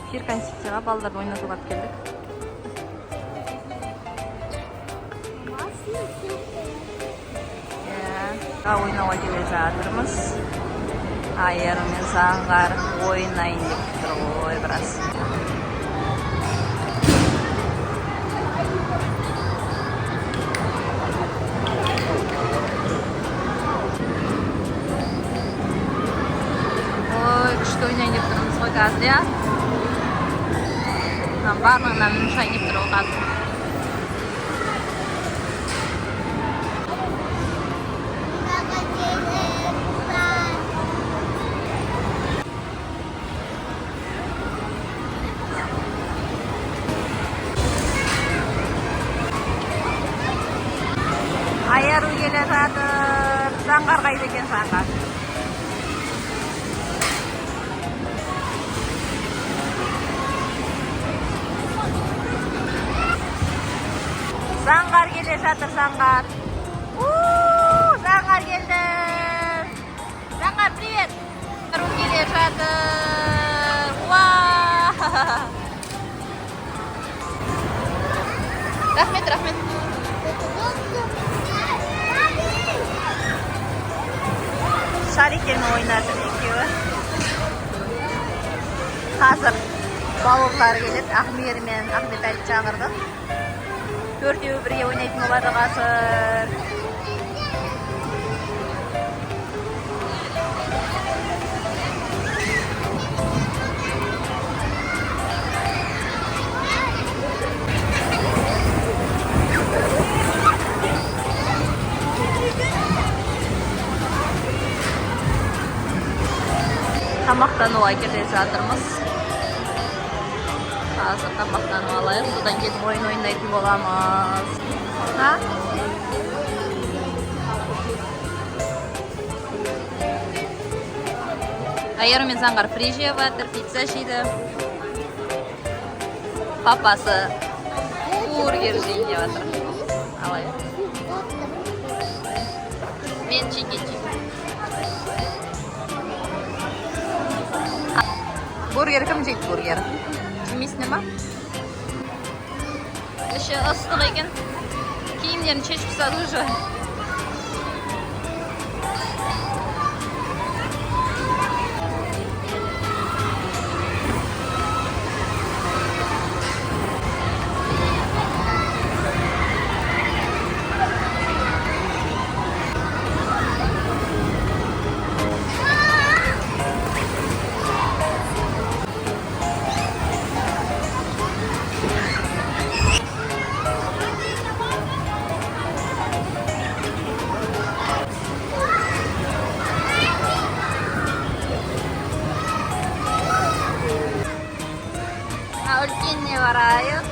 Фиркансикцияға балаларды ойнатуға алып келдік. Ойнауға келе жатырмыз. Айыр мен Заңғар ойнайын деп тұр ғой біраз. Ой, күшті ойнайын деп тұрмыз ғой қазір, я. Барлығынан мұшайын деп тұр ғой қазір. Айару келе жатыр. Заңғар қайда екен Заңғар? Заңғар келе жатыр, Заңғар. Заңғар келді. Заңғар, привет. Айару келе жатыр. Рахмет, рахмет. Шариктермен ойнады екеуі. Қазір бауырлар келеді. Ахмер мен Ахметәлі шақырды. Төртеуі бірге ойнайтын болады қазір. Тамақтануға келе жатырмыз. Қазір тамақтанып алайық, содан кейін ойын ойнайтын боламыз. Айару мен Заңғар фри жеп жатыр, пицца жейді. Папасы бургер жейін деп жатыр. Алайық. Мен чикен жеймін. Бургер кім жейді бургер? Жемейсің ма? Іші ыстық екен. Киімдерін шешіп тастады уже. Үлкеніне барайық.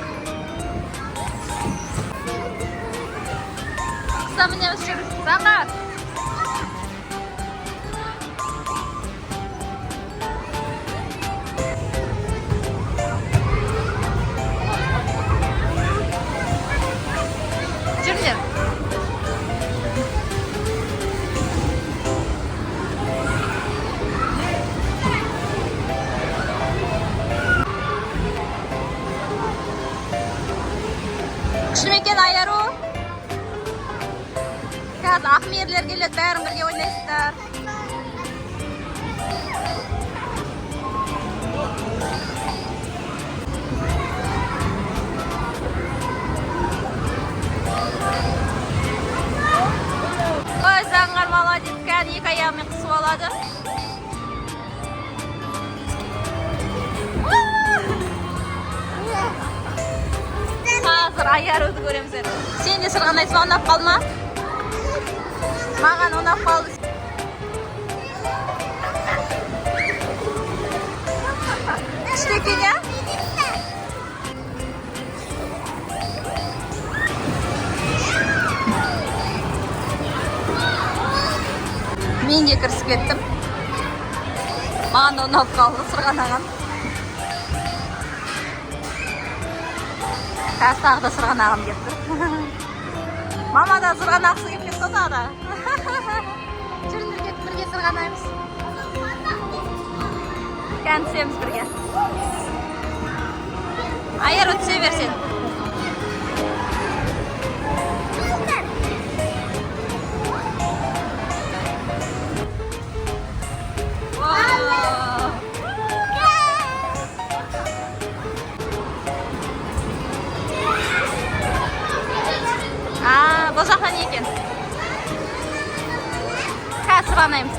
Қыса мінеміз жүр. Заңғар. Жүрдер. Күшімекен Айару. Қазір Ахмерлер келеді, бәрін бірге ойнайсыздар. Ой, Заңғар молодец, кәді екі аяғымен қысып алады. Қазір Айаруды көреміз. Сен де сырғанайсың, ұнап қалды ма? Маған ұнап қалды. Күшті екен, я? Мен де кірісіп кеттім. Маған ұнап қалды сырғанаған. Қазір тағы да сырғанағым келіп тұр. Мама да сырғанақсы келіп кетті тағы да. Жүріңдер кетіп бірге сырғанаймыз. Кән түсеміз бірге. Айар өтсе берсен. Бұл жақтан не екен? Қазір сырғанаймыз.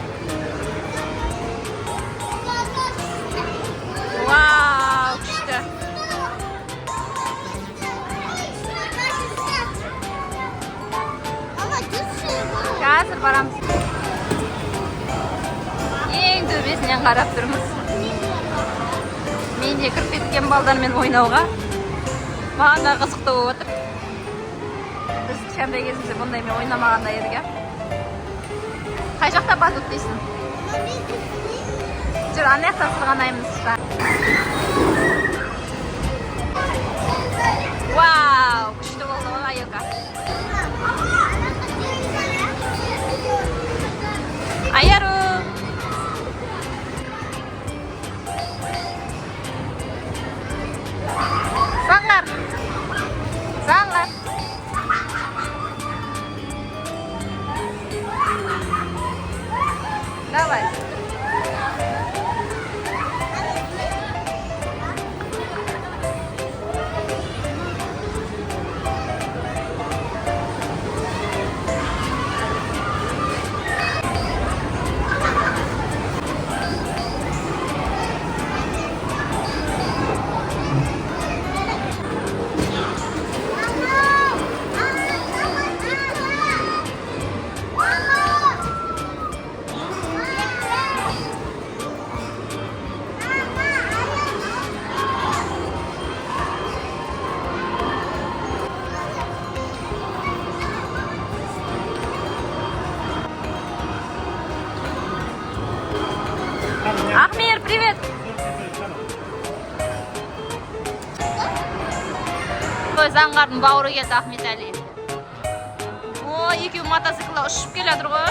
Вау, күшті. Қазір барамыз. Ең төбесінен қарап тұрмыз. Мен де кіріп кеткен балдармен ойнауға. Маған да қызықты болып отыр. Біз кішкентай кезімізде бұндаймен ойнамағанда едік. Қай жақта батут дейсің? Жүр, ана жақтан сырғанаймыз. Вау, күшті болды ғой Айелка. Айару. Заңғар. Заңғар. Давай. Ахмер, привет! Той Заңғардың бауыры келді Ахмет Әли. О, екеу мотоциклға ұшып келеді ғой.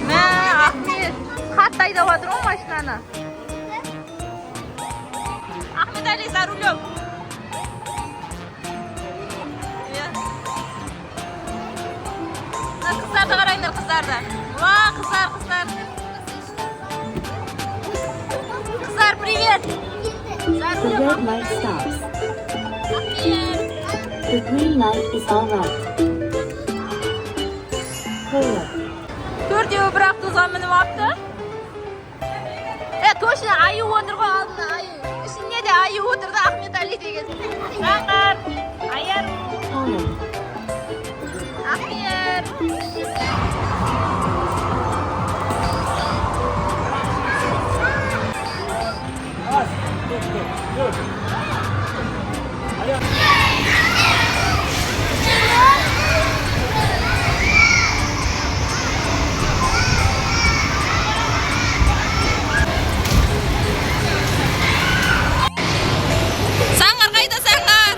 Мә, Ахмет, қатты айдап жатыр ғой машинаны. Ахмет Әли, за рулем. Қыздарды қарайындар, қыздарды. Ва, қыздар. Қыздар, привет! The red light stops. The green light is all right. Clear. Төртеуі бірақ тозған мініп апты. Точно, аю отыр ғой алдына, аю. Ішінде де аю отырды Ахмет Әли деген. Заңғар, Айар. Ахмер. Заңғар қайда, Заңғар?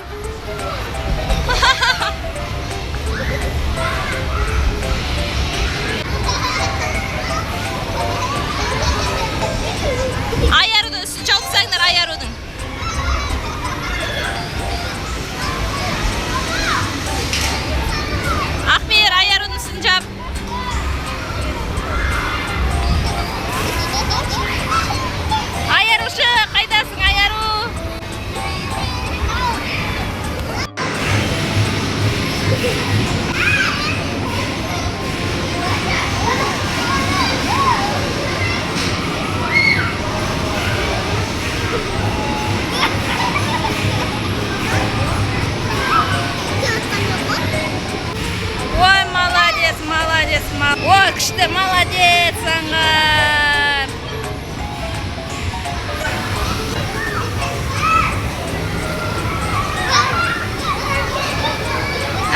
Ayarudun üstünü çok sayınlar Ayarudun. Ahmer Ayarudun üstünü çap. Ayaru ışık, kaydasın Ayaru? Ой, молодец, молодец, ой, күшті, молодец, Заңғар.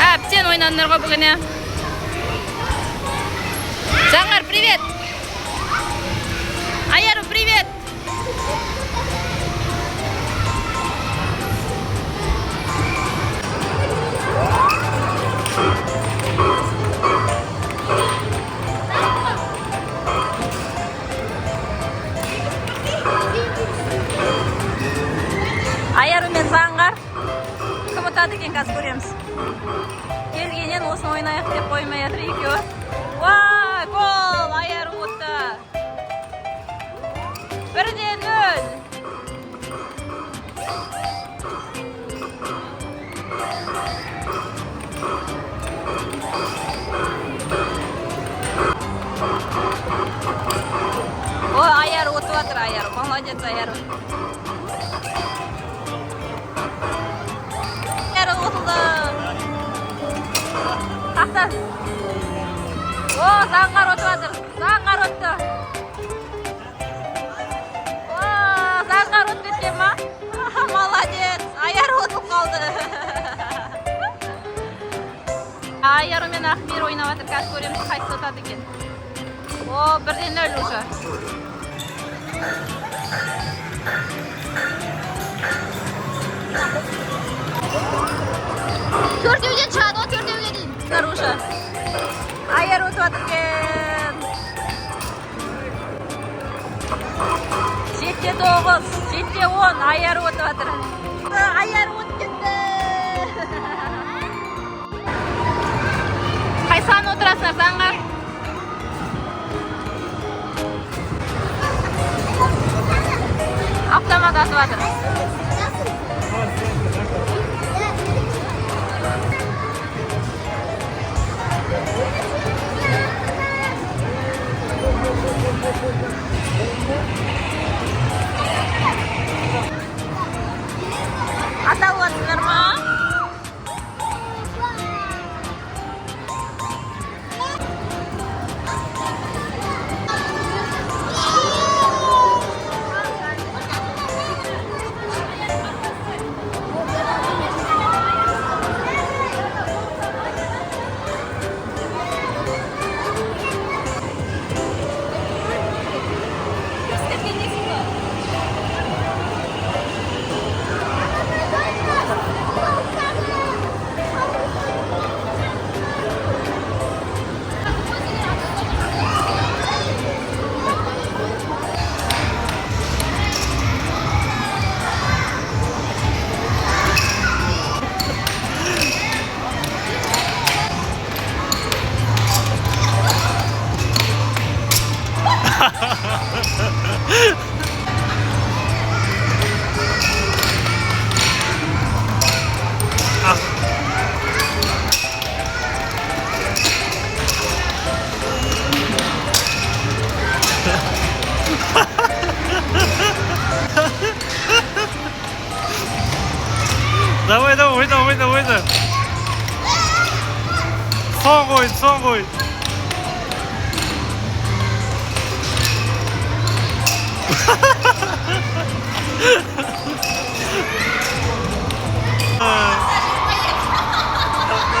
Әптен ойнадыңдар ғой бүгін. Заңғар, привет. Айару, привет. мен осыны ойнайық деп қоймай жатыр екеуі. Уа, гол! Айару ұтты. 1-0. Ой, Айару ұтып жатыр, Айару. Молодец, Айару. Айару ұтылды. Қақтан. О, Заңғар ұтып жатыр. Заңғар ұтты. О, Заңғар ұтып кеткен ма? Молодец. Айару ұтып қалды. Айару мен Ақбер ойнап жатыр. Қазір көреміз, қайсысы ұтады екен. О, 1-0 уже. Төртеуден шығады, о, төртеуге дейін. Уже. Айар өтіп жатыр екен. 7-9, 7-10, Айар өтіп жатыр. Айар өтіп кетті. Қайсан отырасыңдар, Заңғар? Автомат атып жатыр. Аталып жатсыңдар ма? Давай, давай, давай, давай, давай. Соң ғой.